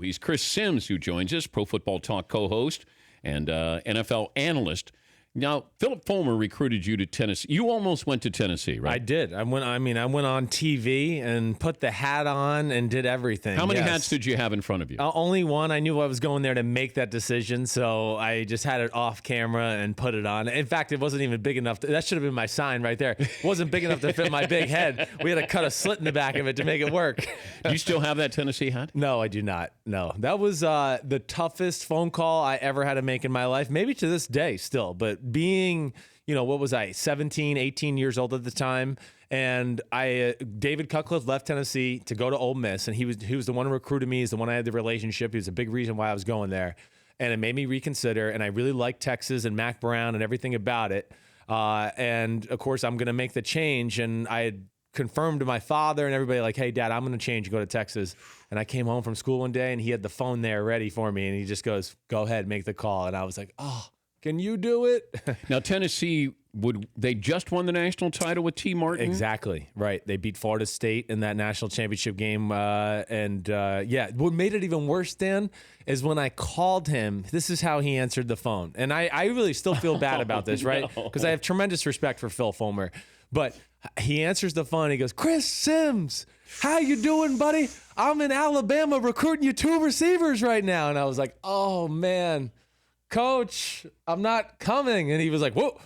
He's Chris Sims, who joins us, Pro Football Talk co-host and NFL analyst. Now, Philip Fulmer recruited you to Tennessee. You almost went to Tennessee, right? I did. I went on TV and put the hat on and did everything. How many hats did you have in front of you? Only one. I knew I was going there to make that decision, so I just had it off camera and put it on. In fact, it wasn't even big enough. That should have been my sign right there. It wasn't big enough to fit my big head. We had to cut a slit in the back of it to make it work. Do you still have that Tennessee hat? No, I do not. No. That was the toughest phone call I ever had to make in my life, maybe to this day still. But being, what was I, 17, 18 years old at the time, and David Cutcliffe left Tennessee to go to Ole Miss, and he was the one who recruited me. He's the one I had the relationship. He was a big reason why I was going there, and it made me reconsider, and I really liked Texas and Mac Brown and everything about it. And, of course, I'm going to make the change, and I had confirmed to my father and everybody, like, hey, Dad, I'm going to change and go to Texas. And I came home from school one day, and he had the phone there ready for me, and he just goes, go ahead, make the call. And I was like, oh, can you do it? Now, Tennessee, they just won the national title with T. Martin? Exactly, right. They beat Florida State in that national championship game. What made it even worse, Dan, is when I called him, this is how he answered the phone. And I really still feel bad about this, right? Because I have tremendous respect for Phil Fulmer. But he answers the phone. He goes, Chris Sims, how you doing, buddy? I'm in Alabama recruiting you 2 receivers right now. And I was like, oh, man. Coach, I'm not coming. And he was like, whoa,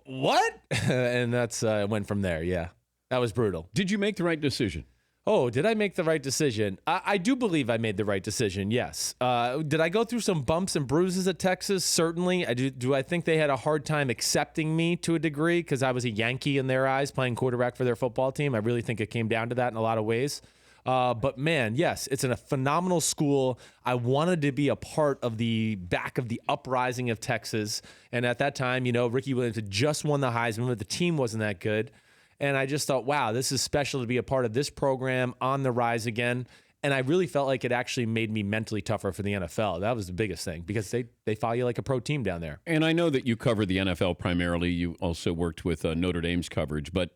what? And that's went from there. Yeah, that was brutal. Did you make the right decision? Oh, did I make the right decision? I do believe I made the right decision, yes. Did I go through some bumps and bruises at Texas? Certainly. Do I think they had a hard time accepting me to a degree because I was a Yankee in their eyes playing quarterback for their football team? I really think it came down to that in a lot of ways. But man, yes, it's a phenomenal school. I wanted to be a part of the back of the uprising of Texas. And at that time, Ricky Williams had just won the Heisman, but the team wasn't that good. And I just thought, wow, this is special to be a part of this program on the rise again. And I really felt like it actually made me mentally tougher for the NFL. That was the biggest thing because they follow you like a pro team down there. And I know that you cover the NFL primarily. You also worked with Notre Dame's coverage. But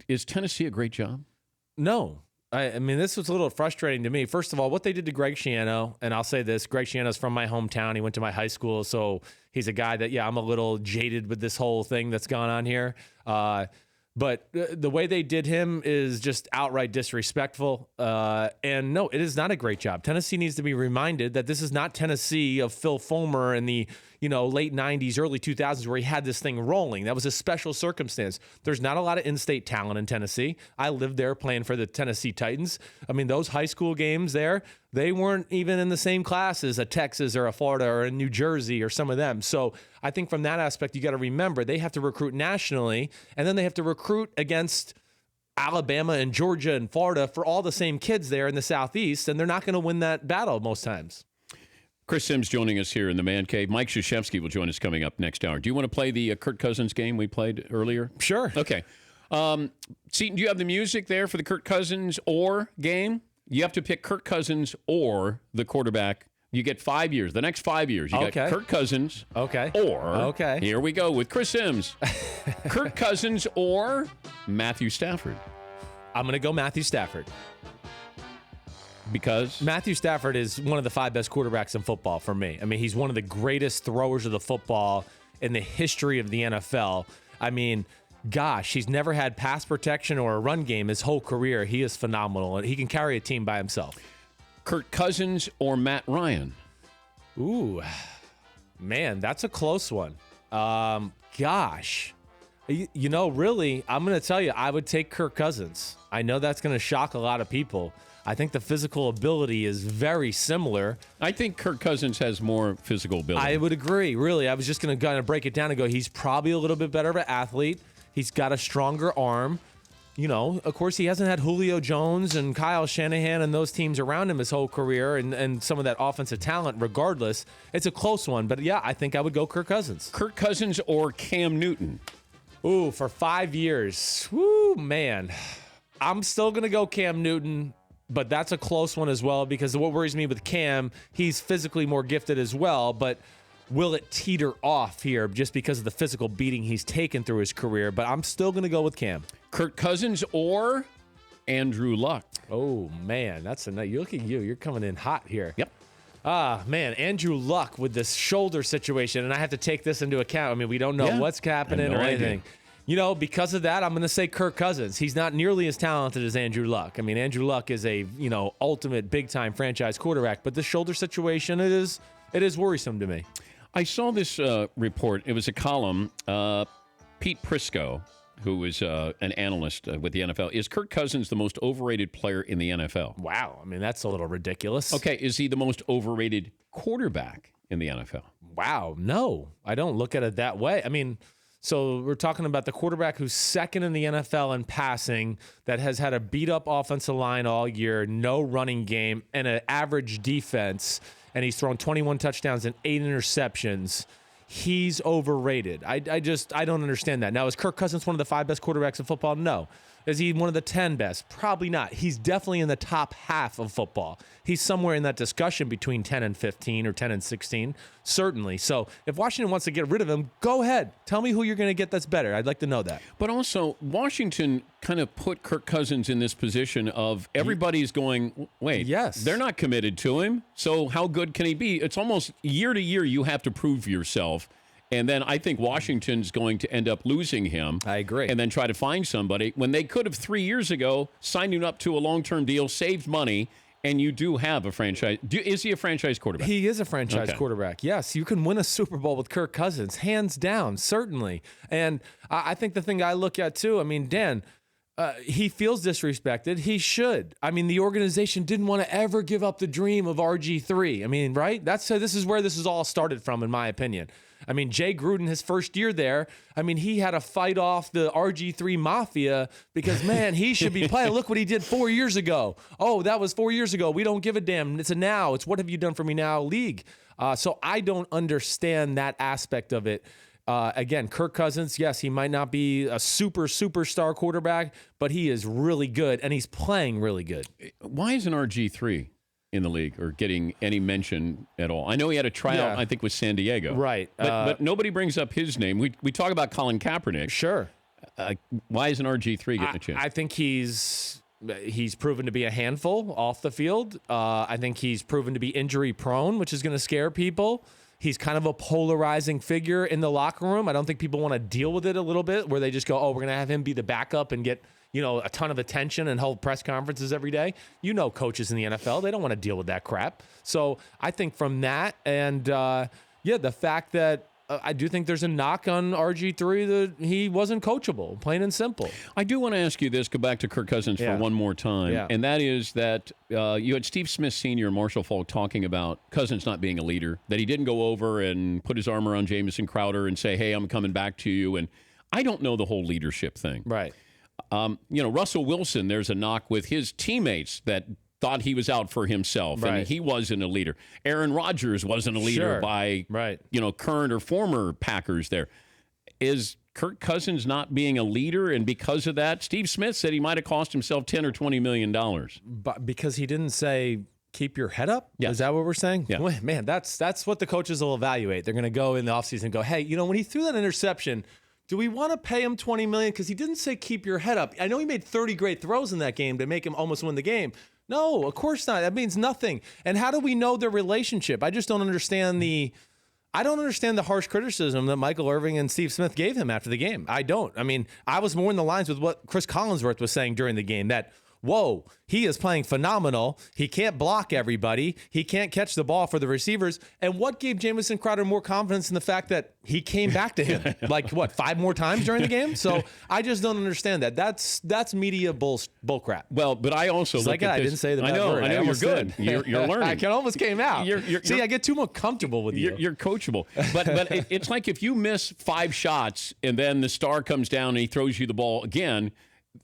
is Tennessee a great job? No. I mean, this was a little frustrating to me. First of all, what they did to Greg Schiano, and I'll say this, Greg Schiano's from my hometown. He went to my high school, so he's a guy that, I'm a little jaded with this whole thing that's gone on here. But the way they did him is just outright disrespectful. And no, it is not a great job. Tennessee needs to be reminded that this is not Tennessee of Phil Fulmer in the late 90s, early 2000s where he had this thing rolling. That was a special circumstance. There's not a lot of in-state talent in Tennessee. I lived there playing for the Tennessee Titans. I mean, those high school games there, they weren't even in the same class as a Texas or a Florida or a New Jersey or some of them. So I think from that aspect, you got to remember they have to recruit nationally, and then they have to recruit against Alabama and Georgia and Florida for all the same kids there in the Southeast, and they're not going to win that battle most times. Chris Sims joining us here in the Man Cave. Mike Krzyzewski will join us coming up next hour. Do you want to play the Kirk Cousins game we played earlier? Sure. Okay. Seton, do you have the music there for the Kirk Cousins or game? You have to pick Kirk Cousins or the quarterback. You get 5 years. The next 5 years. You got Kirk Cousins. Okay. Or, here we go with Chris Sims. Kirk Cousins or Matthew Stafford. I'm going to go Matthew Stafford. Because? Matthew Stafford is one of the 5 best quarterbacks in football for me. I mean, he's one of the greatest throwers of the football in the history of the NFL. I mean, gosh, he's never had pass protection or a run game his whole career. He is phenomenal, and he can carry a team by himself. Kirk Cousins or Matt Ryan? Ooh, man, that's a close one. Gosh. Really, I'm going to tell you, I would take Kirk Cousins. I know that's going to shock a lot of people. I think the physical ability is very similar. I think Kirk Cousins has more physical ability. I would agree, really. I was just going to kind of break it down and go, he's probably a little bit better of an athlete. He's got a stronger arm. Of course, he hasn't had Julio Jones and Kyle Shanahan and those teams around him his whole career and some of that offensive talent regardless. It's a close one, but yeah, I think I would go Kirk Cousins. Kirk Cousins or Cam Newton? Ooh, for 5 years. Woo, man. I'm still going to go Cam Newton, but that's a close one as well because what worries me with Cam, he's physically more gifted as well, but will it teeter off here just because of the physical beating he's taken through his career? But I'm still going to go with Cam. Kirk Cousins or Andrew Luck? Oh, man, that's a nice. Look at you. You're coming in hot here. Yep. Man, Andrew Luck with this shoulder situation, and I have to take this into account. I mean, we don't know what's happening or anything. Because of that, I'm going to say Kirk Cousins. He's not nearly as talented as Andrew Luck. I mean, Andrew Luck is a, ultimate big-time franchise quarterback, but the shoulder situation, it is worrisome to me. I saw this report. It was a column. Pete Prisco, who is an analyst with the NFL, is Kirk Cousins the most overrated player in the NFL? Wow. I mean, that's a little ridiculous. Okay, is he the most overrated quarterback in the NFL? Wow. No, I don't look at it that way. I mean, so we're talking about the quarterback who's second in the NFL in passing, that has had a beat-up offensive line all year, no running game, and an average defense, and he's thrown 21 touchdowns and 8 interceptions. He's overrated. I don't understand that. Now, is Kirk Cousins one of the 5 best quarterbacks in football? No. Is he one of the 10 best? Probably not. He's definitely in the top half of football. He's somewhere in that discussion between 10 and 15 or 10 and 16, certainly. So if Washington wants to get rid of him, go ahead. Tell me who you're going to get that's better. I'd like to know that. But also, Washington kind of put Kirk Cousins in this position of everybody's going, wait, they're not committed to him, so how good can he be? It's almost year to year you have to prove yourself. And then I think Washington's going to end up losing him. I agree. And then try to find somebody when they could have 3 years ago signed him up to a long-term deal, saved money, and you do have a franchise. Is he a franchise quarterback? He is a franchise quarterback. Yes, you can win a Super Bowl with Kirk Cousins, hands down, certainly. And I think the thing I look at, too, I mean, Dan, he feels disrespected. He should. I mean, the organization didn't want to ever give up the dream of RG3. I mean, right? This is where this is all started from, in my opinion. I mean, Jay Gruden, his first year there, I mean, he had to fight off the RG3 mafia because, man, he should be playing. Look what he did 4 years ago. Oh, that was 4 years ago. We don't give a damn. It's a now. It's what have you done for me now league. So I don't understand that aspect of it. Again, Kirk Cousins, yes, he might not be a superstar quarterback, but he is really good, and he's playing really good. Why isn't RG3 in the league or getting any mention at all? I know he had a tryout, I think, with San Diego. Right. But nobody brings up his name. We talk about Colin Kaepernick. Sure. Why isn't RG3 getting a chance? I think he's proven to be a handful off the field. I think he's proven to be injury prone, which is going to scare people. He's kind of a polarizing figure in the locker room. I don't think people want to deal with it a little bit where they just go, oh, we're going to have him be the backup and get, a ton of attention and hold press conferences every day. Coaches in the NFL, they don't want to deal with that crap. So I think from that and, the fact that I do think there's a knock on RG3 that he wasn't coachable, plain and simple. I do want to ask you this, go back to Kirk Cousins for one more time, and that is that you had Steve Smith Sr. and Marshall Faulk talking about Cousins not being a leader, that he didn't go over and put his arm around Jamison Crowder and say, hey, I'm coming back to you. And I don't know the whole leadership thing. Right. Russell Wilson, there's a knock with his teammates that thought he was out for himself, and he wasn't a leader. Aaron Rodgers wasn't a leader by, current or former Packers there. Is Kirk Cousins not being a leader, and because of that, Steve Smith said he might have cost himself $10 or $20 million. But because he didn't say, keep your head up? Yes. Is that what we're saying? Yeah. Well, man, that's what the coaches will evaluate. They're going to go in the offseason and go, hey, when he threw that interception, do we want to pay him $20 million? Because he didn't say keep your head up. I know he made 30 great throws in that game to make him almost win the game. No, of course not. That means nothing. And how do we know their relationship? I just don't understand the harsh criticism that Michael Irvin and Steve Smith gave him after the game. I don't. I mean, I was more in the lines with what Chris Collinsworth was saying during the game, that, whoa, he is playing phenomenal. He can't block everybody. He can't catch the ball for the receivers. And what gave Jamison Crowder more confidence in the fact that he came back to him? 5 more times during the game? So I just don't understand that. That's media bull crap. Well, but I also look at this. I didn't say the bad word. I know you're good. You're learning. I almost came out. See, I get too much comfortable with you. You're coachable. But it's like if you miss 5 shots and then the star comes down and he throws you the ball again,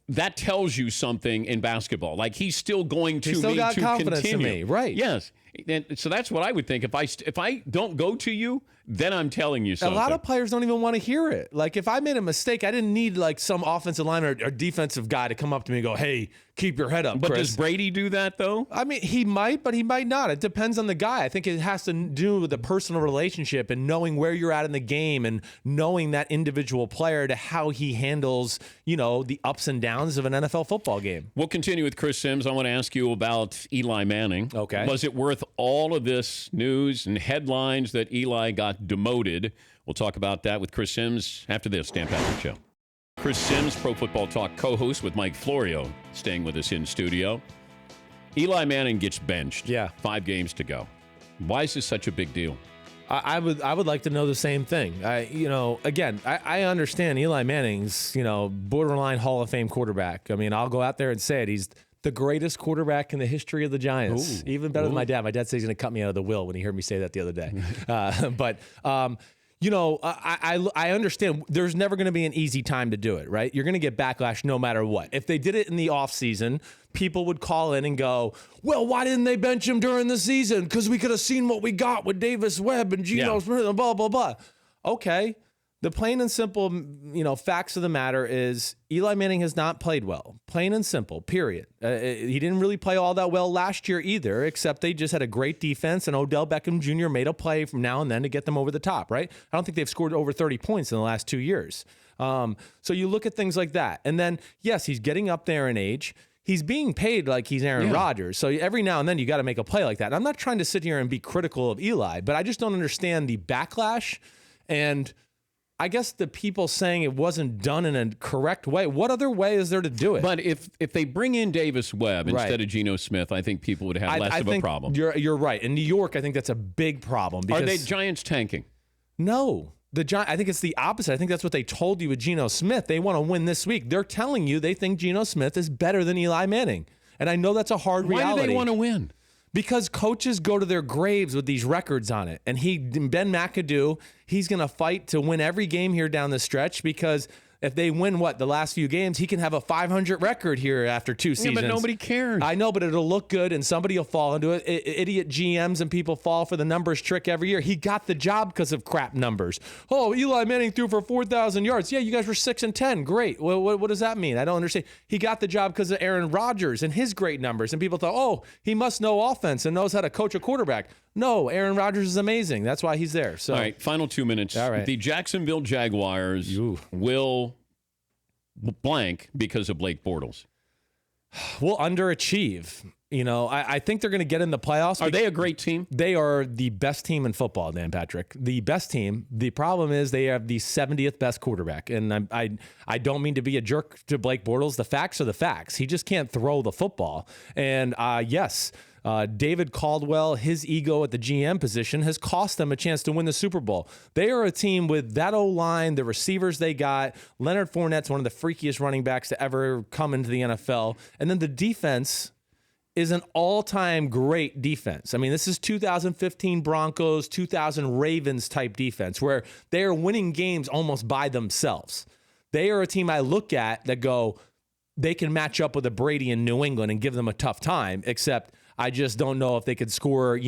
that tells you something in basketball. Like he's still going to still got to confidence continue. In me, right? Yes. And so that's what I would think. If I don't go to you, then I'm telling you something. A lot of players don't even want to hear it. Like if I made a mistake, I didn't need some offensive lineman or defensive guy to come up to me and go, hey, keep your head up, But Chris. does Brady do that, though? I mean, he might, but he might not. It depends on the guy. I think it has to do with the personal relationship and knowing where you're at in the game and knowing that individual player to how he handles, the ups and downs of an NFL football game. We'll continue with Chris Sims. I want to ask you about Eli Manning. Okay. Was it worth with all of this news and headlines that Eli got demoted. We'll talk about that with Chris Sims after this Dan Patrick Show. Chris Sims, Pro Football Talk co-host with Mike Florio, staying with us in studio. Eli Manning gets benched. Yeah. 5 games to go. Why is this such a big deal? I would like to know the same thing. I understand Eli Manning's, borderline Hall of Fame quarterback. I mean, I'll go out there and say it. He's the greatest quarterback in the history of the Giants. Ooh. Even better than my dad. My dad said he's going to cut me out of the will when he heard me say that the other day. I understand there's never going to be an easy time to do it, right? You're going to get backlash no matter what. If they did it in the offseason, people would call in and go, well, why didn't they bench him during the season? Because we could have seen what we got with Davis Webb and Geno Smith and blah, blah, blah. Okay. The plain and simple, facts of the matter is Eli Manning has not played well. Plain and simple, period. He didn't really play all that well last year either, except they just had a great defense, and Odell Beckham Jr. made a play from now and then to get them over the top, right? I don't think they've scored over 30 points in the last 2 years. So you look at things like that. And then, yes, he's getting up there in age. He's being paid like he's Aaron Rodgers. So every now and then you got to make a play like that. And I'm not trying to sit here and be critical of Eli, but I just don't understand the backlash and I guess the people saying it wasn't done in a correct way. What other way is there to do it? But if they bring in Davis Webb instead of Geno Smith, I think people would have less of a problem. You're right. In New York, I think that's a big problem. Because are they Giants tanking? No. I think it's the opposite. I think that's what they told you with Geno Smith. They want to win this week. They're telling you they think Geno Smith is better than Eli Manning. And I know that's a hard reality. Why do they want to win? Because coaches go to their graves with these records on it. And Ben McAdoo, he's going to fight to win every game here down the stretch because if they win, the last few games, he can have a 500 record here after 2 seasons. Yeah, but nobody cares. I know, but it'll look good, and somebody will fall into it. Idiot GMs and people fall for the numbers trick every year. He got the job because of crap numbers. Oh, Eli Manning threw for 4,000 yards. Yeah, you guys were 6-10. Great. Well, what does that mean? I don't understand. He got the job because of Aaron Rodgers and his great numbers, and people thought, oh, he must know offense and knows how to coach a quarterback. No, Aaron Rodgers is amazing. That's why he's there. So, all right, final 2 minutes. All right. The Jacksonville Jaguars will blank because of Blake Bortles. We'll underachieve. I think they're going to get in the playoffs. Are they a great team? They are the best team in football, Dan Patrick. The best team. The problem is they have the 70th best quarterback. And I don't mean to be a jerk to Blake Bortles. The facts are the facts. He just can't throw the football. And yes, David Caldwell, his ego at the GM position has cost them a chance to win the Super Bowl. They are a team with that O-line, the receivers they got. Leonard Fournette's one of the freakiest running backs to ever come into the NFL. And then the defense is an all-time great defense. I mean, this is 2015 Broncos, 2000 Ravens type defense where they are winning games almost by themselves. They are a team I look at that go, they can match up with a Brady in New England and give them a tough time, except I just don't know if they could score,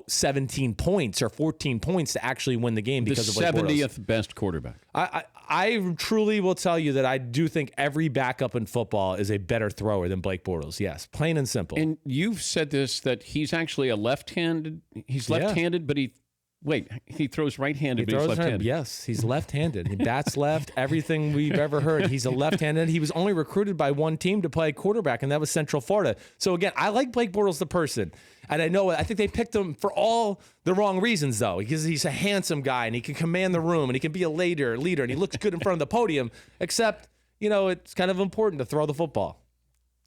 17 points or 14 points to actually win the game because of Blake Bortles. The 70th best quarterback. I truly will tell you that I do think every backup in football is a better thrower than Blake Bortles. Yes, plain and simple. And you've said this, that he's actually left-handed, but he throws right-handed, but he's left-handed. Yes, he's left-handed. He bats left, everything we've ever heard. He's a left-handed. He was only recruited by one team to play quarterback, and that was Central Florida. So, again, I like Blake Bortles, the person. And I think they picked him for all the wrong reasons, though, because he's a handsome guy, and he can command the room, and he can be a leader, and he looks good in front of the podium, except, it's kind of important to throw the football.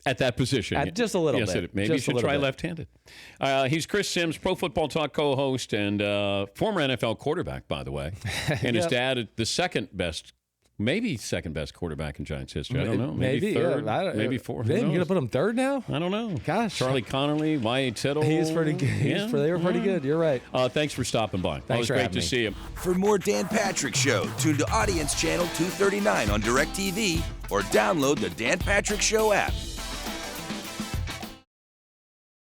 At that position. Just a little bit. Yes, maybe you should try left-handed. He's Chris Sims, Pro Football Talk co-host and former NFL quarterback, by the way. And his dad, the second best quarterback in Giants history. I don't know. Maybe third, maybe fourth. You're going to put him third now? I don't know. Gosh. Charlie Connolly, Y.A. Tittle. He's pretty good. They were pretty good. You're right. Thanks for stopping by. Thanks for having me. It was great to see you. For more Dan Patrick Show, tune to Audience Channel 239 on DirecTV or download the Dan Patrick Show app.